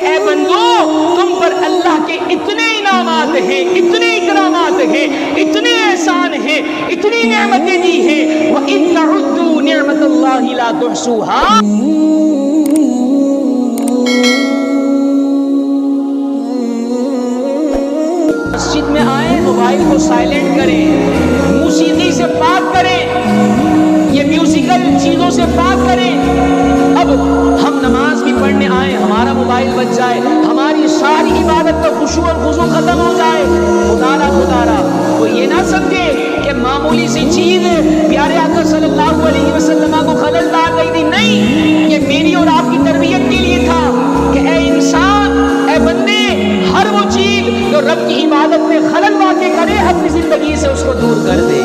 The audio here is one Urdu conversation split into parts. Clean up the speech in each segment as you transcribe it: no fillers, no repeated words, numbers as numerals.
اے بندو تم پر اللہ کے اتنے انعامات ہیں، اتنے اکرامات ہیں، اتنے احسان ہیں، اتنی نعمتیں دی ہیں، وَإِن تَعُدُّوا نِعْمَتَ اللَّهِ لَا تُحْصُوهَا۔ مسجد میں آئیں، موبائل کو سائلنٹ کریں، موسیقی سے پاک کریں، یہ میوزیکل چیزوں سے پاک کریں۔ اب ہم نماز بھی پڑھنے آئیں، ہمارا موبائل بچ جائے، ہماری ساری عبادت کا خشوع اور خضوع ختم ہو جائے، خدا را کوئی یہ نہ سمجھے کہ معمولی سی چیز پیارے آقا صلی اللہ علیہ وسلم کو خلل ڈال رہی تھی۔ نہیں، یہ میری اور آپ کی تربیت کے لیے تھا کہ اے انسان، اے بندے، ہر وہ چیز جو رب کی عبادت میں خلل واقع کرے اپنی زندگی سے اس کو دور کر دے۔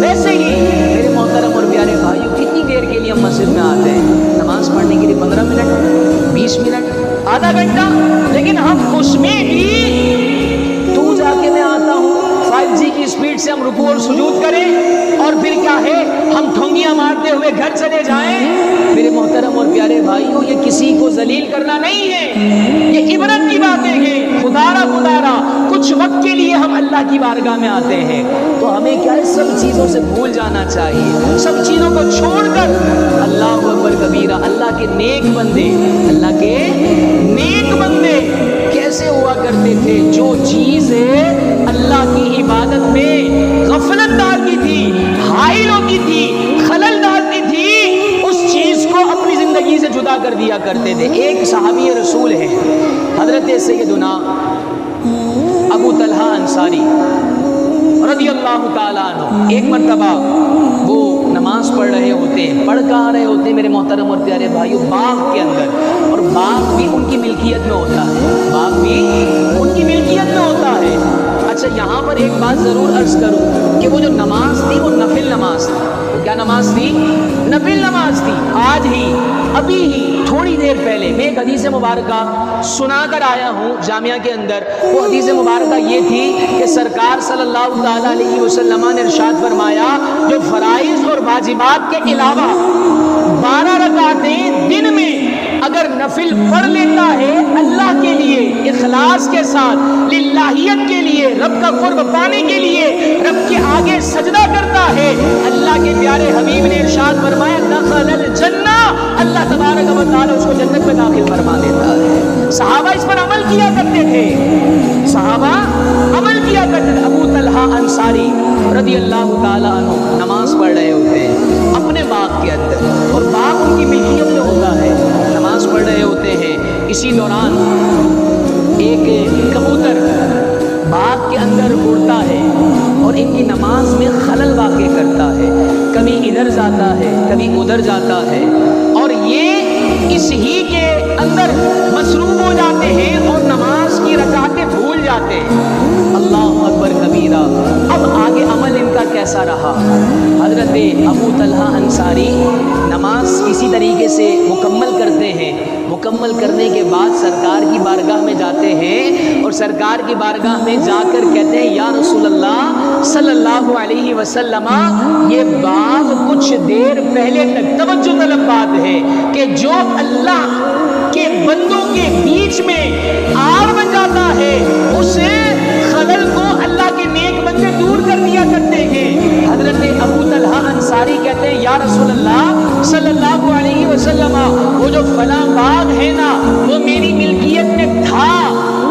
ویسے ہی میرے محترم اور پیارے بھائیوں، کتنی دیر کے لیے ہم مسجد میں آتے ہیں؟ نماز پڑھنے کے لیے 15 منٹ، 20 منٹ، آدھا گھنٹہ، لیکن ہم اس میں بھی تو جا کے میں آتا ہوں 5G کی اسپیڈ سے ہم رکوع اور سجود کریں، اور پھر کیا ہے ہم ٹھونگیاں مارتے ہوئے گھر چلے جائیں۔ میرے محترم اور پیارے بھائیوں، یہ کسی کو ذلیل کرنا نہیں ہے، یہ عبرت کی باتیں ہیں۔ خدا را کچھ وقت کے لیے ہم اللہ کی بارگاہ میں آتے ہیں تو ہمیں کیا ہے، سب چیزوں سے بھول جانا چاہیے، سب چیزوں کو چھوڑ کر اللہ اکبر کبیرہ۔ اللہ کے نیک بندے، اللہ کے نیک بندے کیسے ہوا کرتے تھے؟ جو چیزیں اللہ کی عبادت میں غفلت ڈالتی تھی، حائل ہوتی تھی، خلل ڈالتی تھی، اس چیز کو اپنی زندگی سے جدا کر دیا کرتے تھے۔ ایک صحابی رسول ہے حضرت سیدنا ابو طلحہ انصاری رضی اللہ تعالیٰ عنہ۔ ایک مرتبہ وہ نماز پڑھ رہے ہوتے ہیں، پڑھ کہاں رہے ہوتے ہیں میرے محترم اور پیارے بھائیوں؟ باغ کے اندر، اور باغ بھی ان کی ملکیت میں ہوتا ہے، باغ بھی ان کی ملکیت میں ہوتا ہے۔ اچھا، یہاں پر ایک بات ضرور عرض کروں کہ وہ جو نماز تھی وہ نفل نماز تھی۔ وہ کیا نماز تھی؟ نفل نماز تھی۔ آج ہی، ابھی ہی تھوڑی دیر پہلے میں ایک حدیث مبارکہ سنا کر آیا ہوں جامعہ کے اندر۔ وہ حدیث مبارکہ یہ تھی کہ سرکار صلی اللہ تعالیٰ علیہ وسلم نے ارشاد فرمایا، جو فرائض اور واجبات کے علاوہ 12 رکعتیں دن میں اگر نفل پڑھ لیتا ہے اللہ کے لیے اخلاص کے ساتھ، للہیت کے لیے، رب کا قرب پانے کے لیے رب کے آگے سجدہ کرتا ہے، اللہ کے پیارے حبیب نے ارشاد فرمایا دخل الجنہ، اللہ تبارک و تعالی اس کو جنت میں داخل فرما دیتا ہے۔ صحابہ اس پر عمل کیا کرتے تھے، صحابہ عمل کیا کرتے تھے۔ ابو طلحہ انصاری رضی اللہ تعالی عنہ نماز پڑھ رہے ہوتے ہیں اپنے باغ کے اندر، اور باغ ان کی ملکیت میں ہوتا ہے، نماز پڑھ رہے ہوتے ہیں۔ اسی دوران ایک کبوتر باغ کے اندر اڑتا ہے اور ان کی نماز میں خلل واقع کرتا ہے، کبھی ادھر جاتا ہے کبھی ادھر جاتا ہے، اور یہ اس ہی کے اندر مصروف ہو جاتے ہیں اور نماز کی رکعتیں بھول جاتے ہیں۔ اللہ اکبر کبیرہ۔ اب آگے عمل ان کا کیسا رہا؟ حضرت ابو طلحہ انصاری نماز کسی طریقے سے مکمل کرتے ہیں، مکمل کرنے کے بعد سرکار کی بارگاہ میں جاتے ہیں، اور سرکار کی بارگاہ میں جا کر کہتے ہیں یا رسول اللہ صلی اللہ علیہ وسلم، یہ باغ کچھ دیر پہلے تک، توجہ طلب بات ہے کہ جو اللہ کے بندوں کے بیچ میں آڑ بن جاتا ہے، اسے خلل کو اللہ کے نیک بندے دور کر دیا کرتے ہیں۔ حضرت ابو طلحہ انصاری کہتے ہیں یا رسول اللہ صلی اللہ علیہ وسلم، وہ جو فلاں باغ ہے نا، وہ میری ملکیت میں تھا،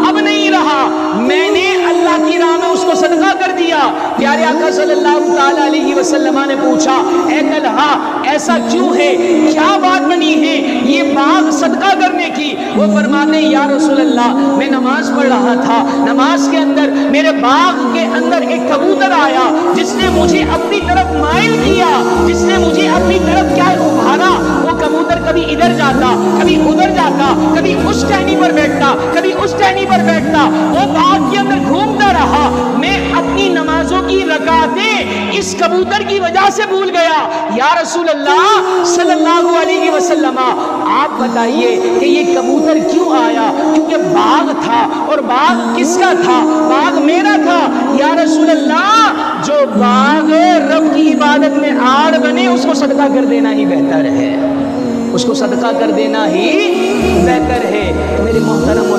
اب نہیں رہا، میں نے اللہ کی راہ میں اس کو صدقہ کر دیا۔ پیارے آقا صلی اللہ تعالیٰ علیہ وسلم نے پوچھا اے طلحہ ایسا کیوں ہے، کیا بات بنی ہے یہ باغ صدقہ کرنے کی؟ وہ فرماتے ہیں یا رسول اللہ میں نماز پڑھ رہا تھا، نماز کے اندر میرے باغ کے اندر ایک کبوتر آیا جس نے مجھے اپنی طرف مائل کیا، جس نے مجھے اپنی طرف کیا ابھارا۔ وہ کبوتر کبھی ادھر جاتا کبھی ادھر جاتا، کبھی اس ٹہنی پر بیٹھتا کبھی اس ٹہنی پر بیٹھتا، وہ باغ کے اندر گھومتا رہا، میں اپنی نمازوں کی رکعتیں اس کبوتر کی وجہ سے بھول گیا۔ یا رسول اللہ صلی اللہ علیہ وسلم آپ بتائیے کہ یہ کبوتر کیوں آیا؟ کیونکہ باغ تھا، اور باغ کس کا تھا؟ باغ میرا تھا۔ یا رسول اللہ جو باغ رب کی عبادت میں آڑ بنے اس کو صدقہ کر دینا ہی بہتر ہے، اس کو صدقہ کر دینا ہی بہتر ہے۔ میرے محترم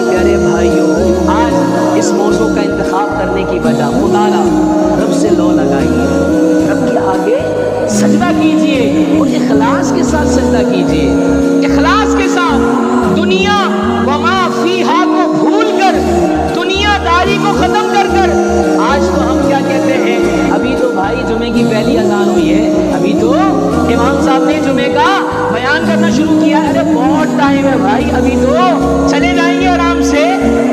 کیجئے، اخلاص کے ساتھ دنیا وما فیہا کو بھول کر، دنیا داری کو ختم کر کر آج تو ہم کیا کہتے ہیں، ابھی تو بھائی جمعے کی پہلی اذان ہوئی ہے، ابھی تو امام صاحب نے جمعے کا بیان کرنا شروع کیا، ارے بہت ٹائم ہے بھائی، ابھی تو چلے جائیں گے آرام سے۔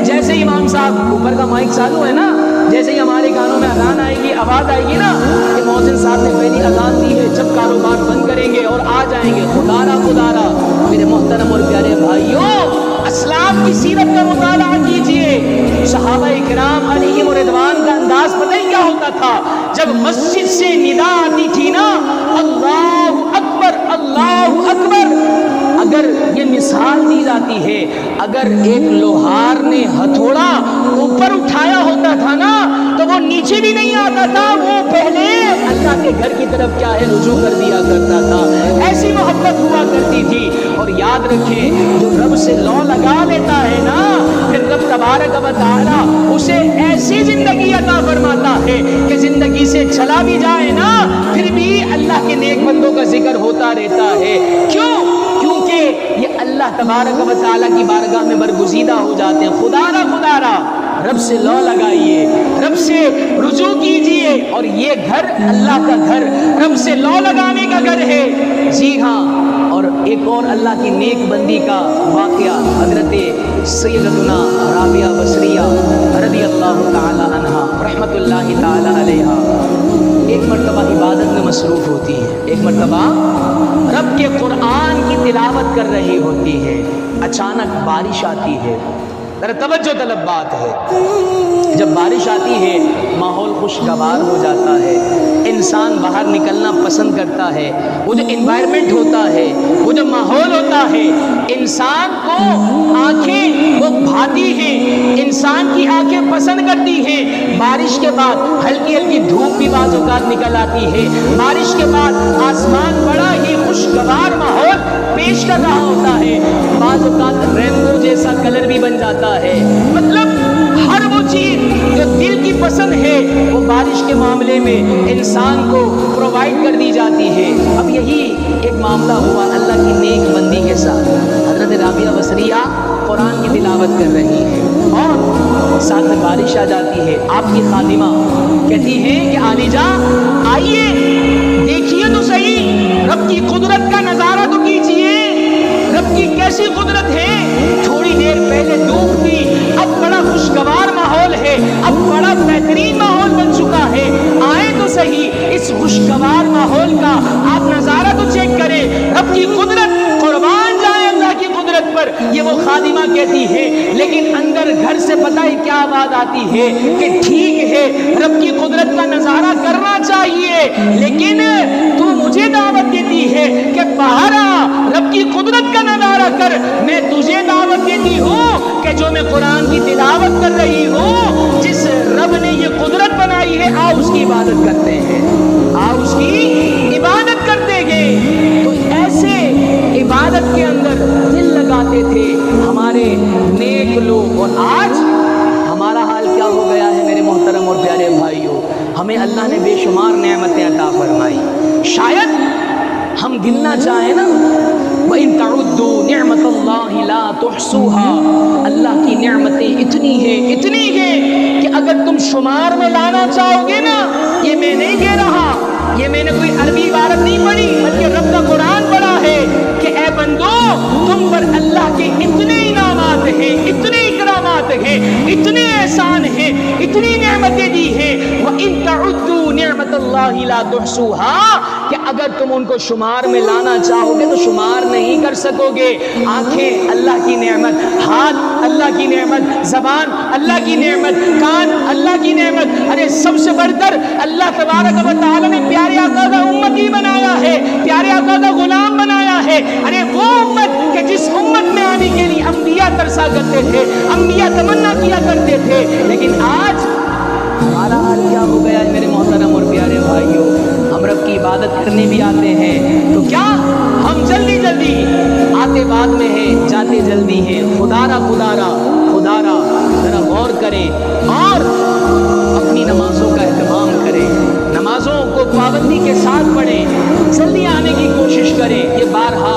جیسے ہی امام صاحب اوپر کا مائک چالو ہے نا، جیسے ہی ہمارے کانوں میں اذان آئے گی، آواز آئے گی نا کہ مؤذن صاحب نے پہلی اذان دی ہے، جب کاروبار بند کریں گے اور آ جائیں گے، خدا را میرے محترم اور پیارے بھائیوں، اسلاف کی سیرت کا مطالعہ کیجئے۔ صحابہ کرام علیہم رضوان کا انداز پتہ ہی کیا ہوتا تھا؟ جب مسجد سے ندا آتی تھی نا، اللہ اکبر اللہ اکبر، اگر یہ مثال دی جاتی ہے، اگر ایک لوہار نے ہتھوڑا اوپر اٹھایا ہوتا تھا نا تو وہ نیچے بھی نہیں آتا تھا، وہ پہلے اللہ کے گھر کی طرف کیا ہے رجوع کر دیا کرتا تھا۔ ایسی محبت ہوا کرتی تھی۔ اور یاد رکھیں، جو رب سے لو لگا لیتا ہے نا، پھر رب تبارک و تعالی اسے ایسی زندگی عطا فرماتا ہے کہ زندگی سے چلا بھی جائے نا پھر بھی اللہ کے نیک بندوں کا ذکر ہوتا رہتا ہے۔ کیوں؟ کیونکہ یہ اللہ تبارک و تعالی کی بارگاہ میں برگزیدہ ہو جاتے ہیں۔ خدا را رب سے لو لگائیے، رب سے رجوع کیجئے، اور یہ گھر اللہ کا گھر، رب سے لو لگانے کا گھر ہے۔ جی ہاں، اور ایک اور اللہ کی نیک بندی کا واقعہ، حضرت سیدتنا رابعہ بصریہ رضی اللہ تعالی عنہا رحمت اللہ تعالی علیہا ایک مرتبہ عبادت میں مصروف ہوتی ہے، ایک مرتبہ رب کے قرآن کی تلاوت کر رہی ہوتی ہے، اچانک بارش آتی ہے۔ ذرا توجہ طلب بات ہے، جب بارش آتی ہے ماحول خوشگوار ہو جاتا ہے، انسان باہر نکلنا پسند کرتا ہے، وہ جو انوائرمنٹ ہوتا ہے، وہ جو ماحول ہوتا ہے، انسان کو آنکھیں وہ بھاتی ہیں، انسان کی آنکھیں پسند کرتی ہیں۔ بارش کے بعد ہلکی ہلکی دھوپ بھی بعض اوقات نکل آتی ہے، بارش کے بعد آسمان بڑا ہی خوشگوار ماحول پیش کر رہا ہوتا ہے، بعض اوقات رینبو جیسا کلر بھی بن جاتا ہے۔ مطلب ہر وہ چیز جو دل کی پسند ہے وہ بارش کے معاملے میں انسان کو پرووائڈ کر دی جاتی ہے۔ اب یہی ایک معاملہ ہوا اللہ کی نیک بندی کے ساتھ۔ حضرت رابعہ بصریہ قرآن کی تلاوت کر رہی ہے اور ساتھ میں بارش آ جاتی ہے۔ آپ کی خادمہ کہتی ہے کہ عالی جان آئیے دیکھیے تو صحیح، رب کی قدرت کا نظارہ تو کیجیے، رب کی کیسی قدرت ہے۔ تھوڑی دیر پہلے دھوپ تھی، اب بڑا خوشگوار ماحول ہے، اب بڑا بہترین ماحول بن چکا ہے، آئے تو صحیح اس خوشگوار ماحول کا آپ نظارہ تو چیک کریں، رب کی قدرت، قربان جائے اللہ کی قدرت پر۔ یہ وہ خادمہ کہتی ہے، لیکن اندر گھر سے پتہ ہی کیا بات آتی ہے کہ ٹھیک ہے رب کی قدرت کا نظارہ کرنا چاہیے، لیکن تو مجھے دعوت دیتی ہے کہ باہر آ، رب کی قدرت کا نظارہ کر۔ میں تجھے دعوت دیتی ہوں کہ جو میں قرآن کی تلاوت کر رہی ہوں، جس رب نے یہ قدرت بنائی ہے، آ اس کی عبادت کرتے ہیں، آ اس کی عبادت کرتے گئے۔ تو ایسے عبادت کے اندر دل لگاتے تھے ہمارے نیک لوگ، اور آج ہمارا حال کیا ہو گیا ہے میرے محترم اور پیارے بھائیوں؟ ہمیں اللہ نے بے شمار نعمتیں عطا فرمائی، شاید ہم گننا چاہیں نا، وَإِن تَعُدُّوا نِعْمَةَ اللَّهِ لَا تُحْصُوهَا، اللہ کی نعمتیں اتنی ہیں کہ اگر تم شمار میں لانا چاہو گے نا، یہ میں نہیں کہہ رہا، یہ میں نے کوئی عربی عبارت نہیں پڑھی، بلکہ رب کا قرآن پڑھا ہے کہ اے بندو تم پر اللہ کے اتنے انعامات ہیں، اتنے اکرامات ہیں، اتنے احسان ہیں، اتنی نعمتیں دی ہیں، وَإِن تَعُدُّوا نِعْمَةَ اللَّهِ لَا تُحْصُوهَا، کہ اگر تم ان کو شمار میں لانا چاہو گے تو شمار نہیں کر سکو گے۔ آنکھیں اللہ کی نعمت، ہاتھ اللہ کی نعمت، زبان اللہ کی نعمت، کان اللہ کی نعمت، ارے سب سے بڑھ کر اللہ تبارک و تعالی نے پیارے آقا کا امتی بنایا ہے، پیارے آقا کا غلام بنایا ہے۔ ارے وہ امت کہ جس امت میں آنے کے لیے انبیاء ترسا کرتے تھے، انبیاء تمنا کیا کرتے تھے، لیکن آج ہمارا حال کیا ہو گیا ہے میرے محترم اور پیارے بھائیوں؟ ہم رب کی عبادت کرنے بھی آتے ہیں تو کیا ہم جلدی آتے بعد میں ہیں، جاتے جلدی ہیں۔ خدا را ذرا غور کریں اور اپنی نمازوں کا اہتمام کریں، نمازوں کو پابندی کے ساتھ پڑھیں، جلدی آنے کی کوشش کریں۔ یہ بارہا